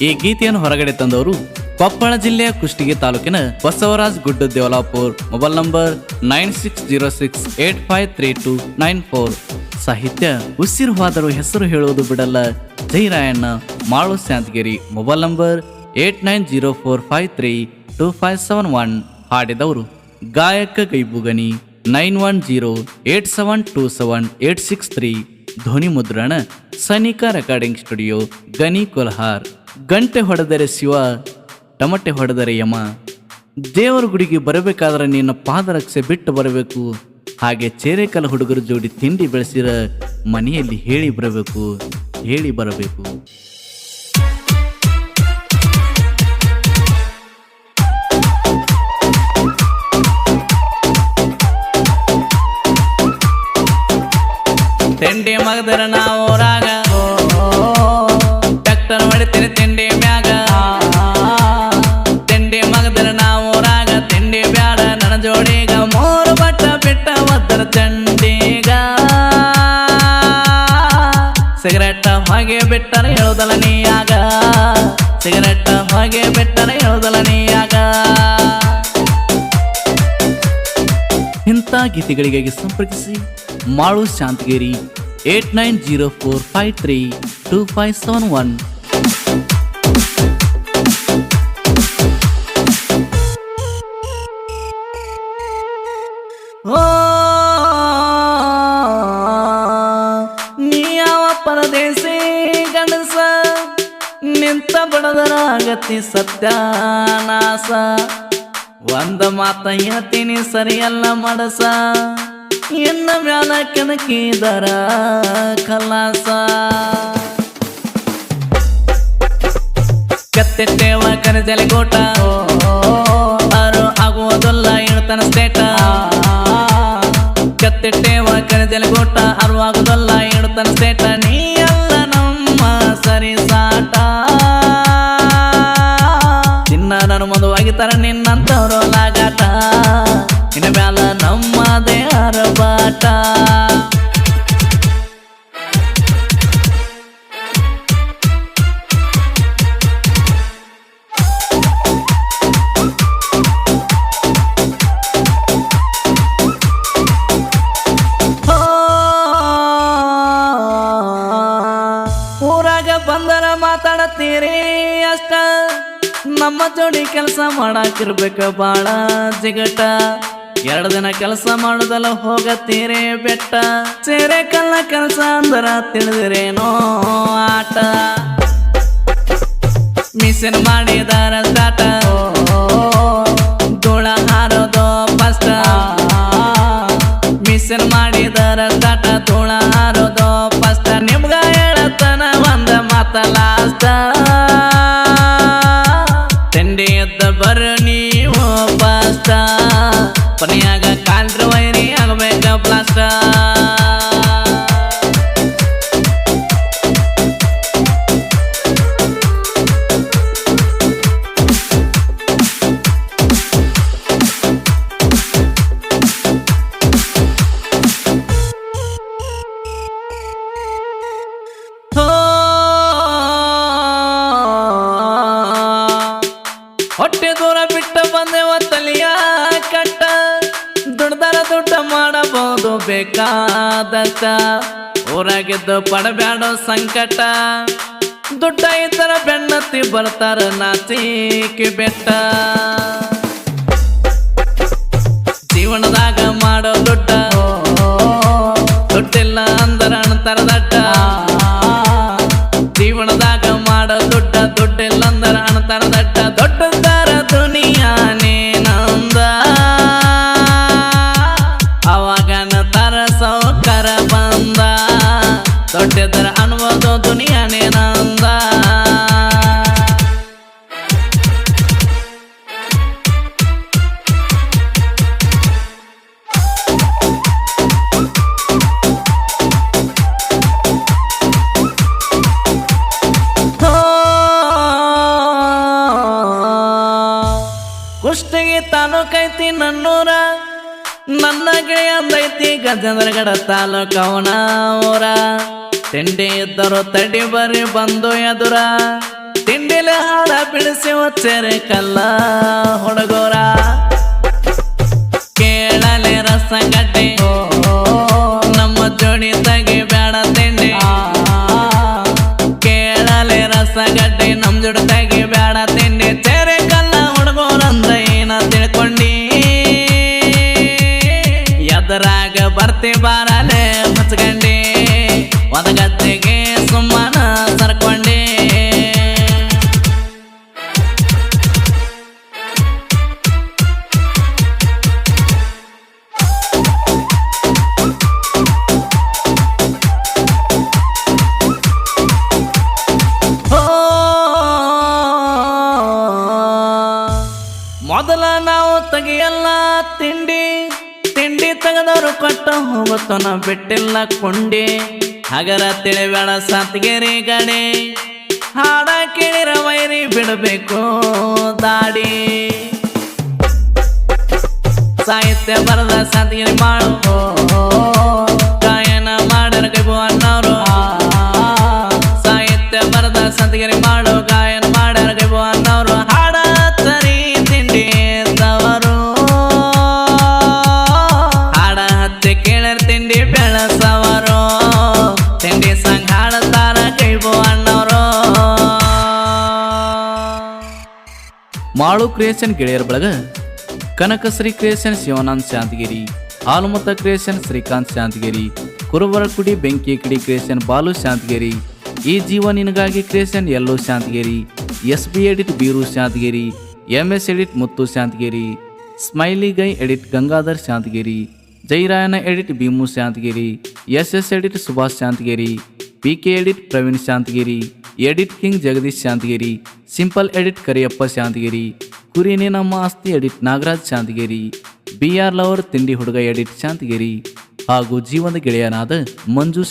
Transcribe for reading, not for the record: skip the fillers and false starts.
ಈ ಗೀತೆಯನ್ನು ಹೊರಗಡೆ ತಂದವರು ಕೊಪ್ಪಳ ಜಿಲ್ಲೆಯ ಕುಷ್ಟಗಿ ತಾಲೂಕಿನ ಬಸವರಾಜ್ ಗುಡ್ಡ ದೇವಲಾಪುರ್. Mobile number 9606853294. ಸಾಹಿತ್ಯ ಉಸಿರು ಹೆಸರು ಹೇಳುವುದು ಬಿಡಲ್ಲ ಜೈರಾಯಣ್ಣ ಮಾಳು ಶಾಂತಗಿರಿ. Mobile number 8904532571. ಹಾಡಿದವರು ಗಾಯಕ ಗೈಬುಗನಿ 9108727863. ಧ್ವನಿ ಮುದ್ರಣ ಸನಿಕಾ ರೆಕಾರ್ಡಿಂಗ್ ಸ್ಟುಡಿಯೋ ಗನಿ ಕೊಲ್ಹಾರ್. ಗಂಟೆ ಹೊಡೆದರೆ ಶಿವ, ಟಮಟೆ ಹೊಡೆದರೆ ಯಮ. ದೇವರ ಗುಡಿಗೆ ಬರಬೇಕಾದ್ರೆ ನಿನ್ನ ಪಾದರಕ್ಷೆ ಬಿಟ್ಟು ಬರಬೇಕು. ಹಾಗೆ ಚೇರೆಕಲ್ ಹುಡುಗರ ಜೋಡಿ ತಿಂಡಿ ಬೆಳೆಸಿರ ಮನೆಯಲ್ಲಿ ಹೇಳಿ ಬರಬೇಕು, ಹೇಳಿ ಬರಬೇಕು. ತಿಂಡಿ ಮಗದರ ನಾವು ರಾಗ, ಟ್ಯಾಕ್ಟರ್ ಹೊಡಿತೀನಿ ತಿಂಡಿ ಮ್ಯಾಗ. ತಿಂಡಿ ಮಗದರ ನಾವು ರಾಗ, ತಿಂಡಿ ಬ್ಯಾಡ ನನ್ನ ಜೋಡಿಗ. ಮೂರು ಬಟ್ಟ ಬಿಟ್ಟ ಒದ್ದರ ಚಂಡೀಗ. ಸಿಗರೆಟ್ ಹೊಗೆ ಬಿಟ್ಟರೆ ಹೇಳುದಲ್ಲ ನೀಯಾಗ, ಸಿಗರೆಟ್ ಹೊಗೆ ಬಿಟ್ಟರೆ ಹೇಳುದಲ್ಲ ನೀಯಾಗ. ಇಂಥ ಗೀತೆಗಳಿಗಾಗಿ ಸಂಪರ್ಕಿಸಿ ಮಾಳು ಶಾಂತಗಿರಿ 8904532571. ನೀ ಯಾವ ಪರದೇಶಿ ಗಣಸ, ನಿಂತ ಬಡದರಾಗತಿ ಸತ್ಯಾನಾಸ. ಒಂದ ಮಾತ ಹೇಳ್ತೀನಿ ಸರಿಯಲ್ಲ ಮಡಸ, ಇನ್ನ ಮ್ಯಾಲ ಕೆಣಕಿದರ ಖಲಾಸ. ಕತ್ತಿಟ್ಟೇವ ಕನಜಲಿ ಗೋಟ, ಅರು ಆಗುವುದಲ್ಲ ಇಳ್ತನ ಸ್ಟೇಟ. ಕತ್ತಿಟ್ಟೇವ ಕನಜಲಿ ಗೋಟ, ಅರು ಆಗುವುದಲ್ಲ ಇಳ್ತನ ಸ್ಟೇಟ. ನೀ ಎಲ್ಲ ನಮ್ಮ ಸರಿ ಸಾಟ. ಚಿನ್ನ ನಾನು ಮದುವಾಗಿತರ ನಿನ್ನಂತವ್ರು ಲಾಗಾಟ. ಇನ್ನ ಮ್ಯಾಲ ನಮ್ಮದೇ ಅರಬಾಟ. ಊರಾಗ ಬಂದರ ಮಾತಾಡತ್ತೀರಿ ಅಷ್ಟ, ನಮ್ಮ ಜೋಡಿ ಕೆಲಸ ಮಾಡಾಕಿರ್ಬೇಕ ಬಾಳ ಜಿಗಟ. 2 ದಿನ ಕೆಲಸ ಮಾಡುದಲ್ಲ ಹೋಗತ್ತೀರಿ ಬೆಟ್ಟ. ಸೇರೆ ಕಲ್ಲ ಕೆಲಸ ಅಂದರ ತಿಳಿದಿರೇನೋ ಆಟ. ಮಿಷನ್ ಮಾಡಿದಾರ ಸ್ಟಾಟ, ಧೂಳ ಹಾರೋದು ಫಸ್ಟ್. ಮಿಷನ್ ಮಾಡಿದಾರ ಸ್ಟಾಟ, ಧೂಳ ಹಾರೋದು ಫಸ್ಟ್. ನಿಮ್ಗ ಹೇಳತನ ಒಂದ ಮಾತ ಲಾಸ್ಟ್. ತಿಂಡಿ ಎದ್ದ ಬರ ನೀವು ಫಾಸ್ಟ್. ಕೊನೆಯಾಗ ಕಾಲ್ರ ವೈರಿ ಆಗಬೇಕ ಬ್ಲಾಸ್ಟ್. ಹೊಟ್ಟೆ ದೂರ ಬಿಟ್ಟ ಬಂದೆವ ತಲಿಯ ಕಟ್ಟ. ದುಡ್ದರ ದುಡ್ಡ ಮಾಡಬಹುದು ಬೇಕಾದಷ್ಟ. ಊರಾಗಿದ್ದು ಪಡಬ್ಯಾಡೋ ಸಂಕಟ. ದುಡ್ಡ ಇದ್ದರ ಬೆನ್ನತ್ತಿ ಬರ್ತಾರ ನಾಚಿಕೆ ಬೆಟ್ಟ. ಜೀವನದಾಗ ಮಾಡೋ ದುಡ್ಡ, ದುಡ್ಡಿಲ್ಲ ಅಂದರ ಅಣ್ತಾರ ದಡ್ಡ. ಜೀವನದಾಗ ಮಾಡೋ ದುಡ್ಡ, ದುಡ್ಡಿಲ್ಲ ಅಂದರ ಅಣ್ತಾರ ದಡ್ಡ. ದೊಡ್ಡದಾರ ದುನಿಯಾನೇ ನಂದ, ಅವಾಗನ ತರ ಸೌಕರ ಬಂದ. ದೊಡ್ಡದರ ಅನ್ಬೋದು ದುನಿಯಾನೇ ನಂದ. ಕುಷ್ಟಗಿ ತಾಲೂಕೈತಿ ನನ್ನೂರ, ನನ್ನ ಗೆಳೆಯ ಅಂದೈತಿ ಗಜೇಂದ್ರಗಡ ತಾಲೂಕವನ ಊರ. ತಿಂಡಿ ಇದ್ದರು ತಡಿ ಬರ್ರಿ ಬಂದು ಎದುರ. ತಿಂಡಿಲೆ ಬಿಡಿಸಿ ಒಚ್ಚರೆ ಕಲ್ಲ ಹುಡುಗೋರ ಕೇಳಲೆ ರಸಗಡ್ಡೆ ನಮ್ಮ ಜೋಡಿ ತಗಿ ಬೇಡ ತಿಂಡಿ ಕೇಳಲೆ ರಸಗಡ್ಡೆ ನಮ್ ಜೋಡಿ ತಗಿ ಬೇಡ ತಿಂಡಿ ಚೆರೆ ಕಲ್ಲ ಹುಡುಗೋರಂದ ಏನ ತಿಳ್ಕೊಂಡಿ ಎದರಾಗ ಬರ್ತಿ ಬಾರಲೆ ಮುಚ್ಕಂಡಿ ಒದಗತ್ತೆಗೆ ಸುಮ್ಮನ ಸರ್ಕೊಂಡಿ ಮೊದಲ ನಾವು ತೆಗಿಯಲ್ಲ ತಿಂಡಿ ತಿಂಡಿ ತೆಗೆದವರು ಕೊಟ್ಟ ಹೋಗುತ್ತ ಬಿಟ್ಟಿಲ್ಲ ಕೊಂಡಿ ಹಗರ ತಿಳಿಬೇಡ ಸತ್ಗೆರಿ ಗಡೆ ಹಾಡ ಕೇಳಿರ ವೈರಿ ಬಿಡಬೇಕು ದಾಡಿ ಸಾಹಿತ್ಯ ಬರದ ಸತ್ಗಿರಿ ಮಾಡು ಗಾಯನ ಮಾಡರ ಕೈಬು ಅನ್ನೋರು ಸಾಹಿತ್ಯ ಬರದ ಸತ್ಗಿರಿ ಮಾಡು ಗಾಯನ ಮಾಡರ ಕೈಬು ಅನ್ನೋರು ಹಾಡ ತರಿ ತಿಂಡಿ ತವರು ಹಾಡ ಹತ್ತಿ ಕೇಳರ್ ತಿಂಡಿ ಬೆಳಸವರು ತಿಂಡಿ ಸಂಘ ಹಾಡತಾರ ಕೈಬು ಅನ್ನೋರು ಮಾಳು ಕ್ರಿಯೇಷನ್ ಗೆಳೆಯರ ಬಳಗ ಕನಕಶ್ರೀ ಕ್ರಿಯೇಷನ್ ಶಿವಾನಂದ್ ಶಾಂತಗಿರಿ ಹಾಲುಮತ ಕ್ರಿಯೇಷನ್ ಶ್ರೀಕಾಂತ್ ಶಾಂತಗಿರಿ ಕುರುಬರಕುಡಿ ಬೆಂಕಿ ಕಿಡಿ ಕ್ರಿಯೇಷನ್ ಬಾಲು ಶಾಂತಗಿರಿ ಈ ಜೀವ ನಿನಗಾಗಿ creation yellow Shantagiri SB edit Biru Shantagiri MS edit Muttu Shantagiri smiley guy edit Gangadhar Shantagiri Jairayana edit Bhimu Shantagiri SS edit Subhash Shantagiri PK edit Praveen Shantagiri edit king Jagadish Shantagiri simple edit Kariyappa Shantagiri ಕುರಿನೇ ನಮ್ಮ ಆಸ್ತಿ edit Nagaraj Shantagiri BR lover ತಿಂಡಿ ಹುಡುಗ ಎಡಿಟ್ ಶಾಂತಗಿರಿ ಹಾಗೂ ಜೀವನದ ಗೆಳೆಯನಾದ ಮಂಜು